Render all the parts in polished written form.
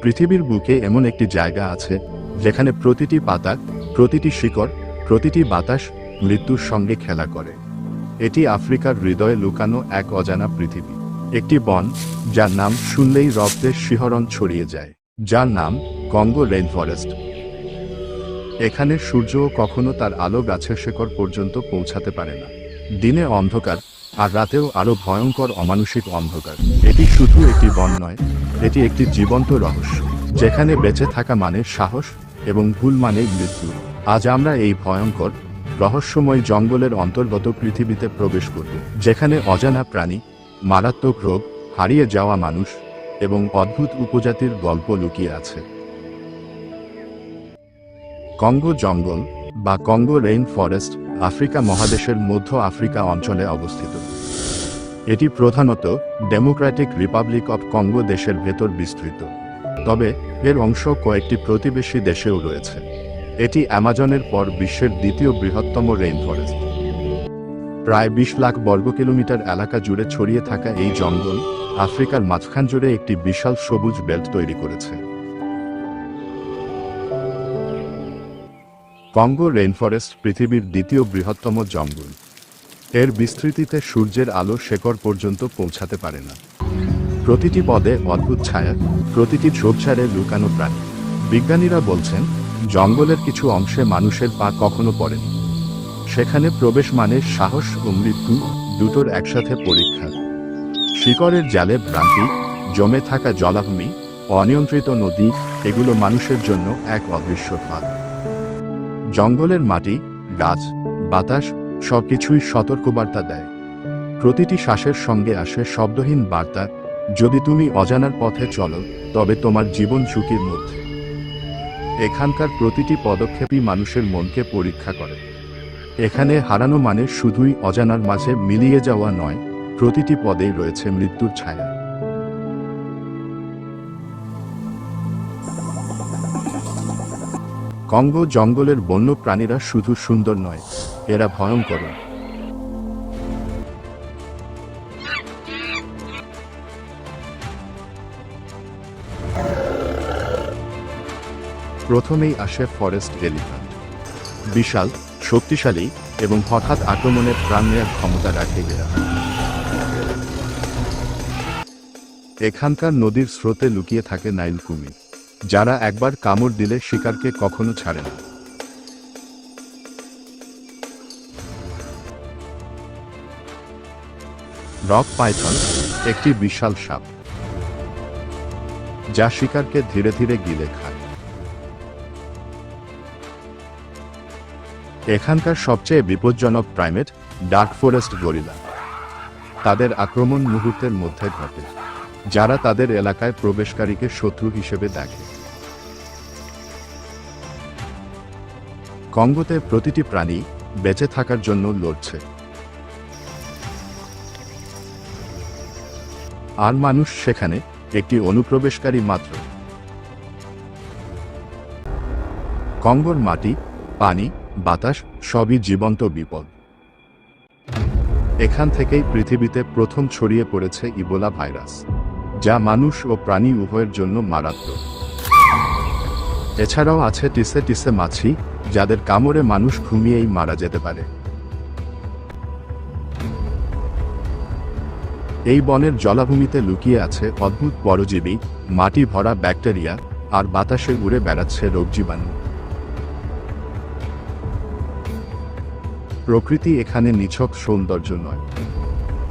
পৃথিবীর বুকে এমন একটি জায়গা আছে যেখানে প্রতিটি পাতা, প্রতিটি শিকড়, প্রতিটি বাতাস মৃত্যুর সঙ্গে খেলা করে। এটি আফ্রিকার হৃদয়ে লুকানো এক অজানা পৃথিবী, একটি বন যার নাম শুনলেই রক্তের শিহরণ ছড়িয়ে যায়, যার নাম কঙ্গো রেইনফরেস্ট। এখানে সূর্যও কখনো তার আলো গাছের শেকড় পর্যন্ত পৌঁছাতে পারে না। দিনে অন্ধকার, আর রাতেও আরো ভয়ঙ্কর অমানুষিক অন্ধকার। এটি শুধু একটি বন নয়, এটি একটি জীবন্ত রহস্য, যেখানে বেঁচে থাকা মানে সাহস এবং ভুল মানে মৃত্যু। আজ আমরা এই ভয়ঙ্কর রহস্যময় জঙ্গলের অন্তর্গত পৃথিবীতে প্রবেশ করব, যেখানে অজানা প্রাণী, মারাত্মক রোগ, হারিয়ে যাওয়া মানুষ এবং অদ্ভুত উপজাতির গল্প লুকিয়ে আছে। কঙ্গো জঙ্গল বা কঙ্গো রেইন ফরেস্ট আফ্রিকা মহাদেশের মধ্য আফ্রিকা অঞ্চলে অবস্থিত। এটি প্রধানত ডেমোক্রেটিক রিপাবলিক অব কঙ্গো দেশের ভেতর বিস্তৃত, তবে এর অংশ কয়েকটি প্রতিবেশী দেশেও রয়েছে। এটি অ্যামাজনের পর বিশ্বের দ্বিতীয় বৃহত্তম রেইন ফরেস্ট। প্রায় 20 লাখ বর্গ কিলোমিটার এলাকা জুড়ে ছড়িয়ে থাকা এই জঙ্গল আফ্রিকার মাঝখান জুড়ে একটি বিশাল সবুজ বেল্ট তৈরি করেছে। কঙ্গো রেইনফরেস্ট পৃথিবীর দ্বিতীয় বৃহত্তম জঙ্গল। এর বিস্তৃতিতে সূর্যের আলো শেকড় পর্যন্ত পৌঁছাতে পারে না। প্রতিটি পদে অদ্ভুত ছায়া, প্রতিটি ঝোপঝাড়ে লুকানো প্রাণী। বিজ্ঞানীরা বলছেন জঙ্গলের কিছু অংশে মানুষের পা কখনো পড়েনি। সেখানে প্রবেশ মানে সাহস ও মৃত্যু দুটোর একসাথে পরীক্ষা। শিকড়ের জালে ভ্রান্তি, জমে থাকা জলাভূমি, অনিয়ন্ত্রিত নদী, এগুলো মানুষের জন্য এক অদৃশ্য ফাঁদ। জঙ্গলের মাটি, গাছ, বাতাস সবকিছুই সতর্কবার্তা দেয়। প্রতিটি শ্বাসের সঙ্গে আসে শব্দহীন বার্তা, যদি তুমি অজানার পথে চলো তবে তোমার জীবন ঝুঁকির মধ্যে। এখানকার প্রতিটি পদক্ষেপই মানুষের মনকে পরীক্ষা করে। এখানে হারানো মানে শুধুই অজানার মাঝে মিলিয়ে যাওয়া নয়, প্রতিটি পদেই রয়েছে মৃত্যুর ছায়া। কঙ্গো জঙ্গলের বন্য প্রাণীরা শুধু সুন্দর নয়, এরা ভয়ঙ্কর। প্রথমেই আসে ফরেস্ট এলিফ্যান্ট। বিশাল, শক্তিশালী এবং হঠাৎ আক্রমণের প্রাণ নেয়ার ক্ষমতা রাখে এরা। এখানকার নদীর স্রোতে লুকিয়ে থাকে নাইল কুমির, যারা একবার কামড় দিলে শিকারকে কখনো ছাড়ে না। রক পাইথন একটি বিশাল সাপ, যা শিকারকে ধীরে ধীরে গিলে খায়। এখানকার সবচেয়ে বিপজ্জনক প্রাইমেট ডার্ক ফরেস্ট গরিলা। তাদের আক্রমণ মুহূর্তের মধ্যে ঘটে, যারা তাদের এলাকায় প্রবেশকারীকে শত্রু হিসেবে দেখে। কঙ্গোতে প্রতিটি প্রাণী বেঁচে থাকার জন্য লড়ছে, আর মানুষ সেখানে একটি অনুপ্রবেশকারী মাত্র। কঙ্গোর মাটি, পানি, বাতাস সবই জীবন্ত বিপদ। এখান থেকেই পৃথিবীতে প্রথম ছড়িয়ে পড়েছে ইবোলা ভাইরাস, যা মানুষ ও প্রাণী উভয়ের জন্য মারাত্মক। এছাড়াও আছে টিসে টিসে মাছি, যাদের কামড়ে মানুষ ঘুমিয়েই মারা যেতে পারে। এই বনের জলাভূমিতে লুকিয়ে আছে অদ্ভুত পরজীবী, মাটি ভরা ব্যাকটেরিয়া, আর বাতাসে উড়ে বেড়াচ্ছে রোগজীবাণু। প্রকৃতি এখানে নিছক সৌন্দর্য নয়,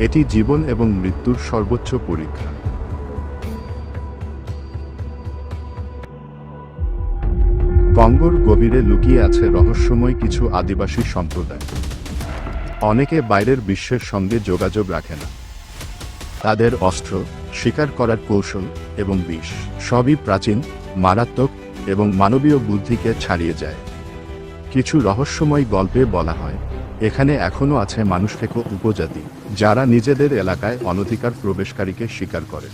এটি জীবন এবং মৃত্যুর সর্বোচ্চ পরীক্ষা। কঙ্গোর গভীরে লুকিয়ে আছে রহস্যময় কিছু আদিবাসী সম্প্রদায়। অনেকে বাইরের বিশ্বের সঙ্গে যোগাযোগ রাখে না। তাদের অস্ত্র, শিকার করার কৌশল এবং বিষ সবই প্রাচীন, মারাত্মক এবং মানবীয় বুদ্ধিকে ছাড়িয়ে যায়। কিছু রহস্যময় গল্পে বলা হয় এখানে এখনও আছে মানুষখেকো উপজাতি, যারা নিজেদের এলাকায় অনধিকার প্রবেশকারীকে শিকার করে।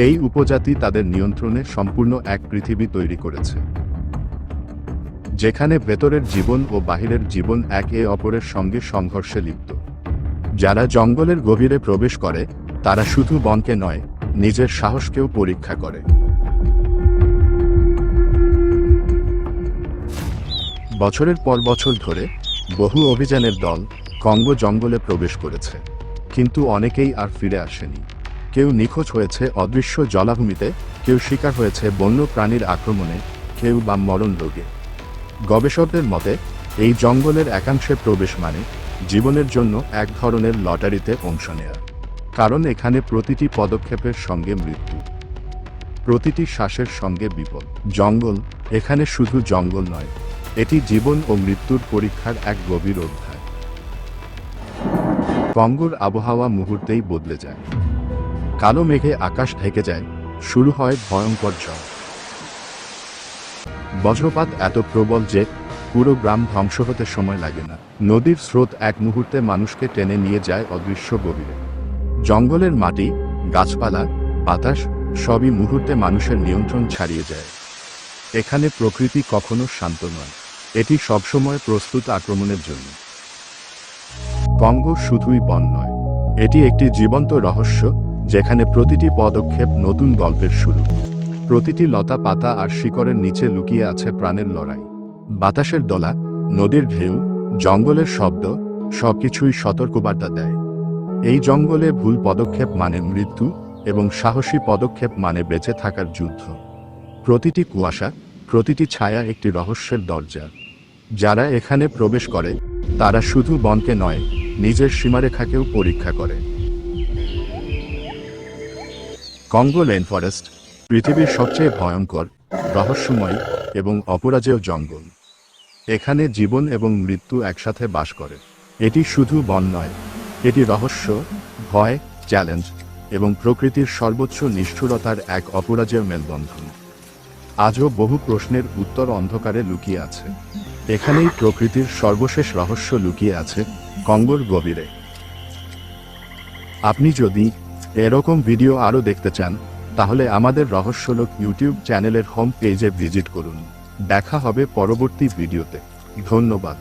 এই উপজাতি তাদের নিয়ন্ত্রণে সম্পূর্ণ এক পৃথিবী তৈরি করেছে, যেখানে ভেতরের জীবন ও বাহিরের জীবন একে অপরের সঙ্গে সংঘর্ষে লিপ্ত। যারা জঙ্গলের গভীরে প্রবেশ করে তারা শুধু বনকে নয়, নিজের সাহসকেও পরীক্ষা করে। বছরের পর বছর ধরে বহু অভিযানের দল কঙ্গো জঙ্গলে প্রবেশ করেছে, কিন্তু অনেকেই আর ফিরে আসেনি। কেউ নিখোঁজ হয়েছে অদৃশ্য জলাভূমিতে, কেউ শিকার হয়েছে বন্য প্রাণীর আক্রমণে, কেউ বা মরণ রোগে। গবেষকদের মতে এই জঙ্গলের একাংশে প্রবেশ মানে জীবনের জন্য এক ধরনের লটারিতে অংশ নেয়া, কারণ এখানে প্রতিটি পদক্ষেপের সঙ্গে মৃত্যু, প্রতিটি শ্বাসের সঙ্গে বিপদ। জঙ্গল এখানে শুধু জঙ্গল নয়, এটি জীবন ও মৃত্যুর পরীক্ষার এক গভীর অধ্যায়। কঙ্গোর আবহাওয়া মুহূর্তেই বদলে যায়। কালো মেঘে আকাশ ঢেকে যায়, শুরু হয় ভয়ঙ্কর ঝড়। বজ্রপাত এত প্রবল যে পুরো গ্রাম ধ্বংস হতে সময় লাগে না। নদীর স্রোত এক মুহূর্তে মানুষকে টেনে নিয়ে যায় অদৃশ্য গভীরে। জঙ্গলের মাটি, গাছপালা, বাতাস সবই মুহূর্তে মানুষের নিয়ন্ত্রণ ছাড়িয়ে যায়। এখানে প্রকৃতি কখনো শান্ত নয়, এটি সবসময় প্রস্তুত আক্রমণের জন্য। কঙ্গো শুধুই বন নয়, এটি একটি জীবন্ত রহস্য, যেখানে প্রতিটি পদক্ষেপ নতুন গল্পের শুরু। প্রতিটি লতা পাতা আর শিকড়ের নিচে লুকিয়ে আছে প্রাণের লড়াই। বাতাসের দোলা, নদীর ঢেউ, জঙ্গলের শব্দ সবকিছুই সতর্কবার্তা দেয়। এই জঙ্গলে ভুল পদক্ষেপ মানে মৃত্যু, এবং সাহসী পদক্ষেপ মানে বেঁচে থাকার যুদ্ধ। প্রতিটি কুয়াশা, প্রতিটি ছায়া একটি রহস্যের দরজা। যারা এখানে প্রবেশ করে তারা শুধু বনকে নয়, নিজের সীমারেখাকেও পরীক্ষা করে। কঙ্গো রেইনফরেস্ট পৃথিবীর সবচেয়ে ভয়ঙ্কর, রহস্যময় এবং অপরাজেয় জঙ্গল। এখানে জীবন এবং মৃত্যু একসাথে বাস করে। এটি শুধু বন নয়, এটি রহস্য, ভয়, চ্যালেঞ্জ এবং প্রকৃতির সর্বোচ্চ নিষ্ঠুরতার এক অপরাজেয় মেলবন্ধন। আজও বহু প্রশ্নের উত্তর অন্ধকারে লুকিয়ে আছে। এখানেই প্রকৃতির সর্বশেষ রহস্য লুকিয়ে আছে, কঙ্গোর গভীরে। আপনি যদি এরকম ভিডিও আরও দেখতে চান, তাহলে আমাদের রহস্যলোক ইউটিউব চ্যানেলের হোম পেজে ভিজিট করুন। দেখা হবে পরবর্তী ভিডিওতে। ধন্যবাদ।